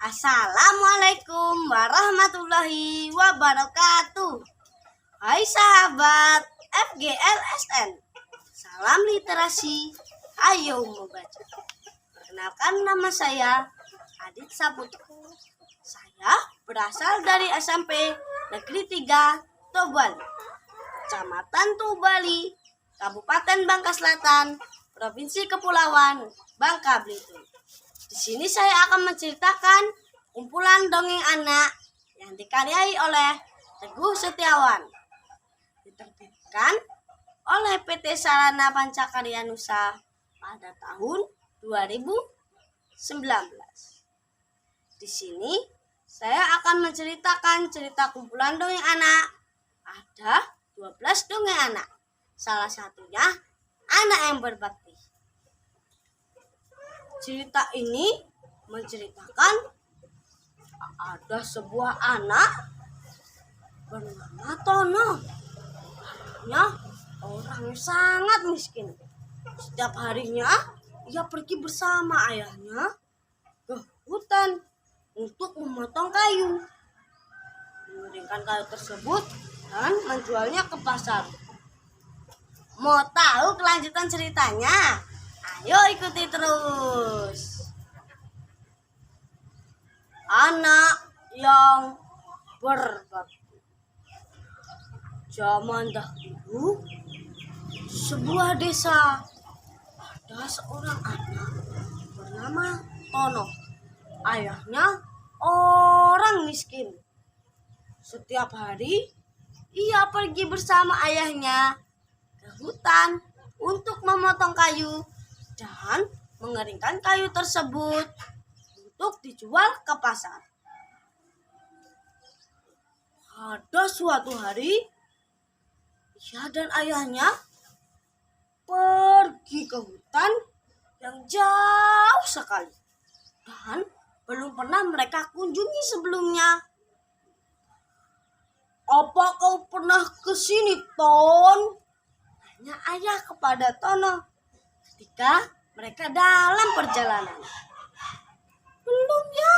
Assalamualaikum warahmatullahi wabarakatuh. Hai sahabat FGLSN, salam literasi, ayo membaca. Perkenalkan, nama saya Adit Saputra. Saya berasal dari SMP Negeri 3 Tobali, Kecamatan Tubali, Kabupaten Bangka Selatan, Provinsi Kepulauan Bangka Belitung. Di sini saya akan menceritakan kumpulan dongeng anak yang dikaryai oleh Teguh Setiawan, diterbitkan oleh PT Sarana Pancakarya Nusa pada tahun 2019. Di sini saya akan menceritakan cerita kumpulan dongeng anak. Ada 12 dongeng anak. Salah satunya anak yang berbakti. Cerita ini menceritakan ada sebuah anak bernama Tono. Anaknya orang yang sangat miskin. Setiap harinya ia pergi bersama ayahnya ke hutan untuk memotong kayu, mengeringkan kayu tersebut dan menjualnya ke pasar. Mau tahu kelanjutan ceritanya? Ayo ikuti terus. Anak yang berbakti. Zaman dahulu, sebuah desa, ada seorang anak bernama Tono. Ayahnya orang miskin. Setiap hari ia pergi bersama ayahnya ke hutan untuk memotong kayu dan mengeringkan kayu tersebut untuk dijual ke pasar. Pada suatu hari, ia dan ayahnya pergi ke hutan yang jauh sekali dan belum pernah mereka kunjungi sebelumnya. "Apa kau pernah ke sini, Ton?" tanya ayah kepada Tono ketika mereka dalam perjalanan. "Belum ya,"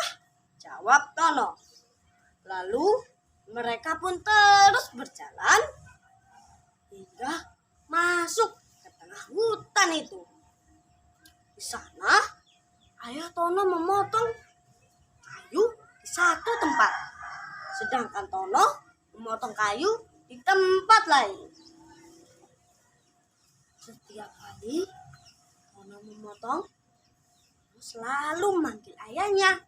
jawab Tono. Lalu mereka pun terus berjalan hingga masuk ke tengah hutan itu. Di sana ayah Tono memotong kayu di satu tempat, sedangkan Tono memotong kayu di tempat lain. Setiap kali Tono memotong, selalu memanggil ayahnya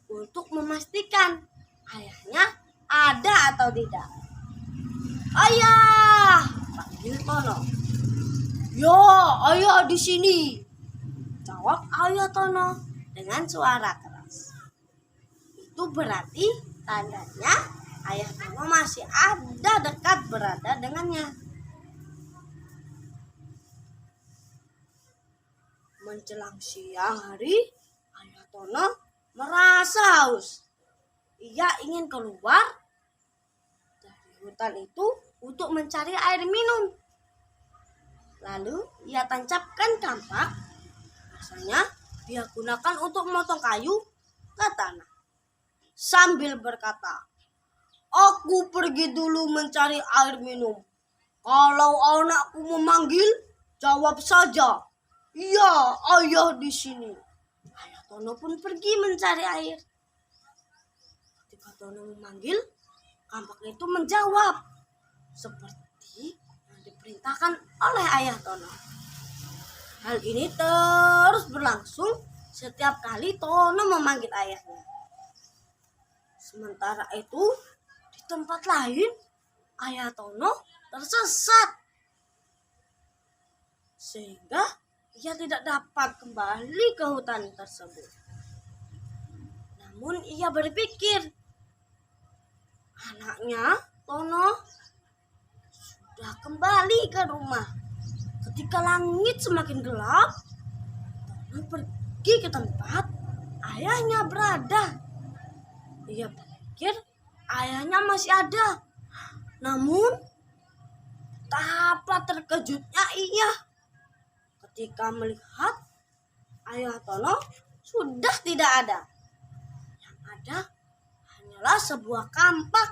untuk memastikan ayahnya ada atau tidak. "Ayah!" panggil Tono. "Ya, ayah di sini," jawab ayah Tono dengan suara keras. Itu berarti tandanya ayah Tono masih ada dekat berada dengannya. Menjelang siang hari, ayah Tono merasa haus. Ia ingin keluar dari hutan itu untuk mencari air minum. Lalu ia tancapkan kampak, biasanya dia gunakan untuk memotong kayu, ke tanah, sambil berkata, "Aku pergi dulu mencari air minum. Kalau anakku memanggil, jawab saja, 'Iya, ayah di sini.'" Ayah Tono pun pergi mencari air. Ketika Tono memanggil, kampak itu menjawab seperti yang diperintahkan oleh ayah Tono. Hal ini terus berlangsung setiap kali Tono memanggil ayahnya. Sementara itu, di tempat lain, ayah Tono tersesat sehingga ia tidak dapat kembali ke hutan tersebut. Namun ia berpikir, anaknya Tono sudah kembali ke rumah. Ketika langit semakin gelap, Tono pergi ke tempat ayahnya berada. Ia pikir ayahnya masih ada. Namun betapa terkejutnya ia ketika melihat ayah Tono sudah tidak ada. adalah sebuah kampak.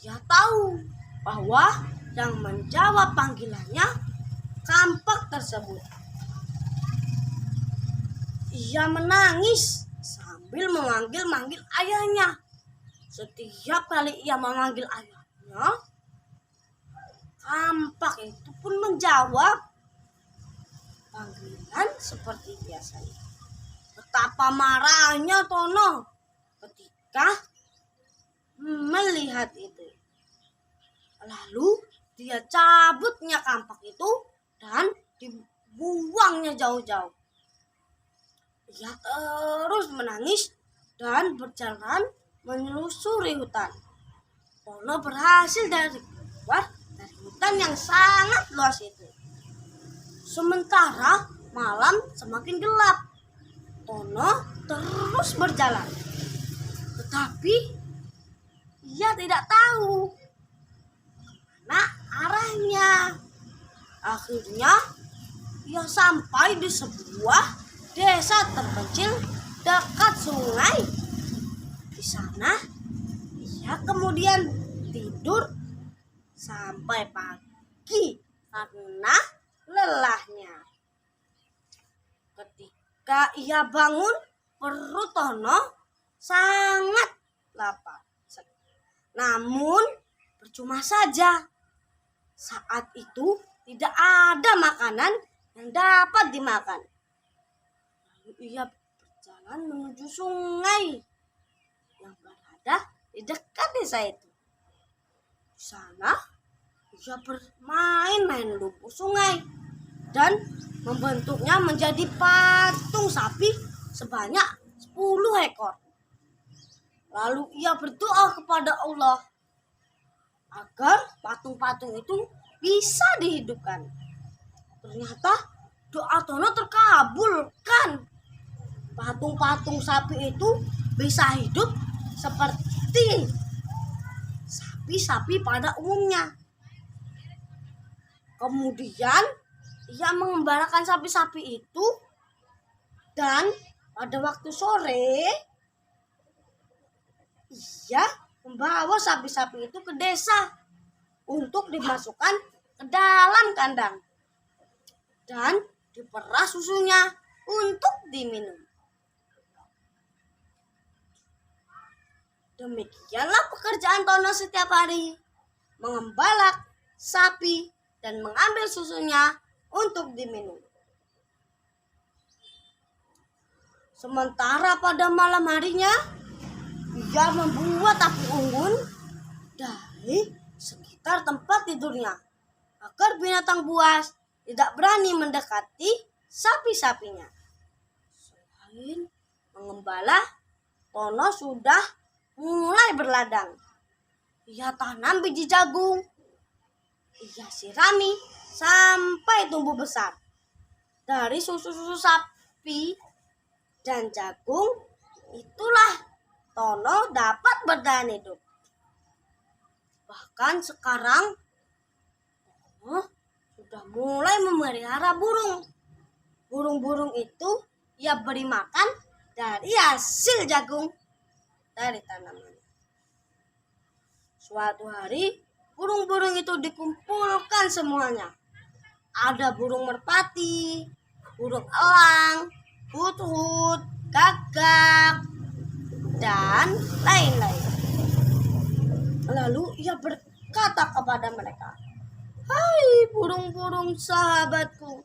Ia tahu bahwa yang menjawab panggilannya kampak tersebut. Ia menangis sambil memanggil-manggil ayahnya. Setiap kali ia memanggil ayahnya, kampak itu pun menjawab panggilan seperti biasanya. Betapa marahnya Tono ketika melihat itu. Lalu dia cabutnya kampak itu dan dibuangnya jauh-jauh. Ia terus menangis dan berjalan menelusuri hutan. Tono berhasil keluar dari hutan yang sangat luas itu. Sementara malam semakin gelap, Tono terus berjalan. Tetapi ia tidak tahu kemana arahnya. Akhirnya ia sampai di sebuah desa terpencil dekat sungai. Di sana ia kemudian tidur sampai pagi karena lelahnya. Ketika ia bangun, perut Tono sangat lapar. Namun percuma saja. Saat itu tidak ada makanan yang dapat dimakan. Lalu ia berjalan menuju sungai yang berada di dekat desa itu. Di sana ia bermain-main lumpur sungai dan membentuknya menjadi patung sapi sebanyak 10 ekor. Lalu ia berdoa kepada Allah agar patung-patung itu bisa dihidupkan. Ternyata doa Tono terkabulkan. Patung-patung sapi itu bisa hidup seperti sapi-sapi pada umumnya. Kemudian ia mengembalakan sapi-sapi itu dan pada waktu sore ia membawa sapi-sapi itu ke desa untuk dimasukkan ke dalam kandang dan diperas susunya untuk diminum. Demikianlah pekerjaan Tono setiap hari, mengembalak sapi dan mengambil susunya untuk diminum. Sementara pada malam harinya, ia membuat api unggun dari sekitar tempat tidurnya agar binatang buas tidak berani mendekati sapi-sapinya. Selain mengembala, Tono sudah mulai berladang. Ia tanam biji jagung. Ia sirami sampai tumbuh besar. Dari susu-susu sapi dan jagung, itulah Tono dapat bertahan hidup. Bahkan sekarang Tono sudah mulai memelihara burung. Burung-burung itu ia beri makan dari hasil jagung dari tanaman. Suatu hari burung-burung itu dikumpulkan semuanya. Ada burung merpati, burung elang, hut-hut, gagak, dan lain-lain. Lalu ia berkata kepada mereka, "Hai burung-burung sahabatku,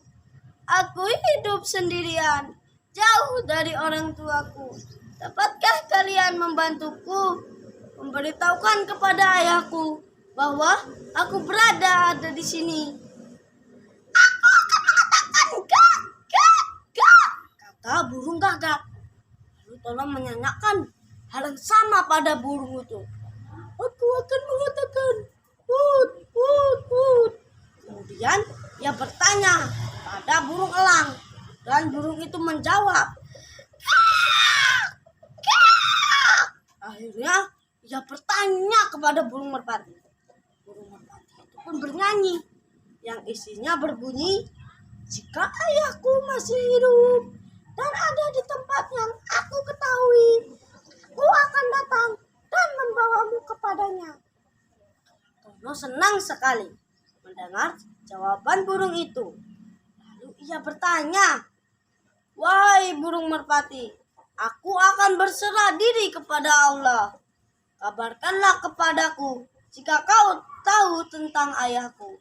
aku hidup sendirian, jauh dari orang tuaku. Dapatkah kalian membantuku memberitahukan kepada ayahku bahwa aku ada di sini?" "Aku akan mengatakan gak, kata burung gagak. Lalu Tono menanyakan hal yang sama pada burung itu. "Aku akan mengatakan hut, hut, hut." Kemudian ia bertanya pada burung elang dan burung itu menjawab, "Gak, gak." Akhirnya ia bertanya kepada burung merpati. Burung merpati itu pun bernyanyi yang isinya berbunyi, "Jika ayahku masih hidup dan ada di tempat yang aku ketahui, aku akan datang senang sekali mendengar jawaban burung itu. Lalu ia bertanya, "Wahai burung merpati, aku akan berserah diri kepada Allah. Kabarkanlah kepadaku jika kau tahu tentang ayahku."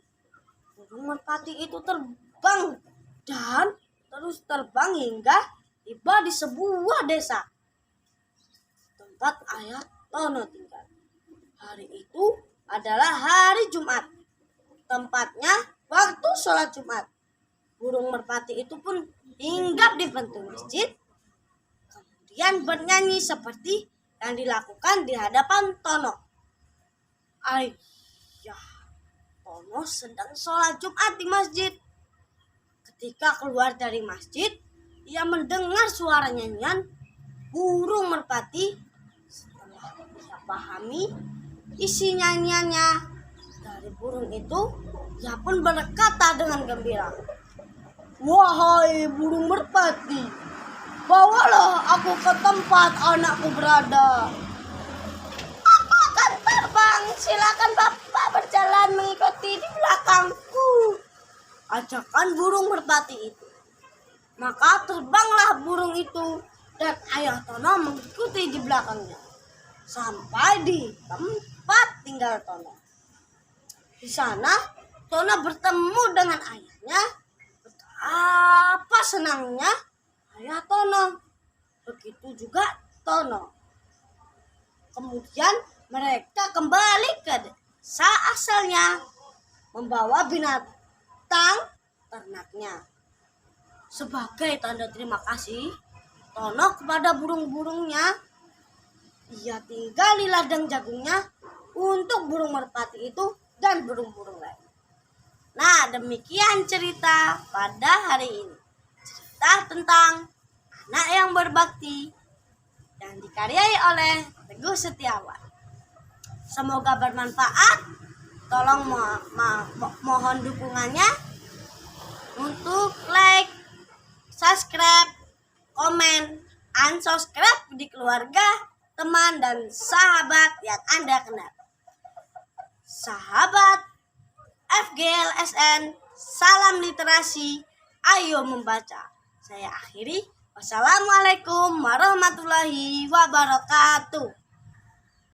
Burung merpati itu terbang dan terus terbang hingga tiba di sebuah desa tempat ayah Tono tinggal. Hari itu adalah hari Jumat. Tempatnya waktu sholat Jumat. Burung merpati itu pun hinggap di pintu masjid, kemudian bernyanyi seperti yang dilakukan di hadapan Tono. Ayah Tono sedang sholat Jumat di masjid. Ketika keluar dari masjid, ia mendengar suara nyanyian burung merpati. Setelah ia pahami isi nyanyiannya dari burung itu, ia pun berkata dengan gembira, "Wahai burung merpati, bawalah aku ke tempat anakku berada. Aku akan terbang, silakan Bapak berjalan mengikuti di belakangku," ajakan burung merpati itu. Maka terbanglah burung itu dan ayah Tono mengikuti di belakangnya sampai di tempat tinggal Tono. Di sana Tono bertemu dengan ayahnya. Betapa senangnya ayah Tono. Begitu juga Tono. Kemudian mereka kembali ke desa asalnya membawa binatang ternaknya. Sebagai tanda terima kasih Tono kepada burung-burungnya, ia tinggal di ladang jagungnya untuk burung merpati itu dan burung-burung lain. Nah, demikian cerita pada hari ini. Cerita tentang anak yang berbakti yang dikaryai oleh Teguh Setiawan. Semoga bermanfaat. Tolong mohon dukungannya untuk like, subscribe, komen, unsubscribe di keluarga, teman, dan sahabat yang Anda kenal. Sahabat FGLSN, salam literasi, ayo membaca. Saya akhiri. Wassalamualaikum warahmatullahi wabarakatuh.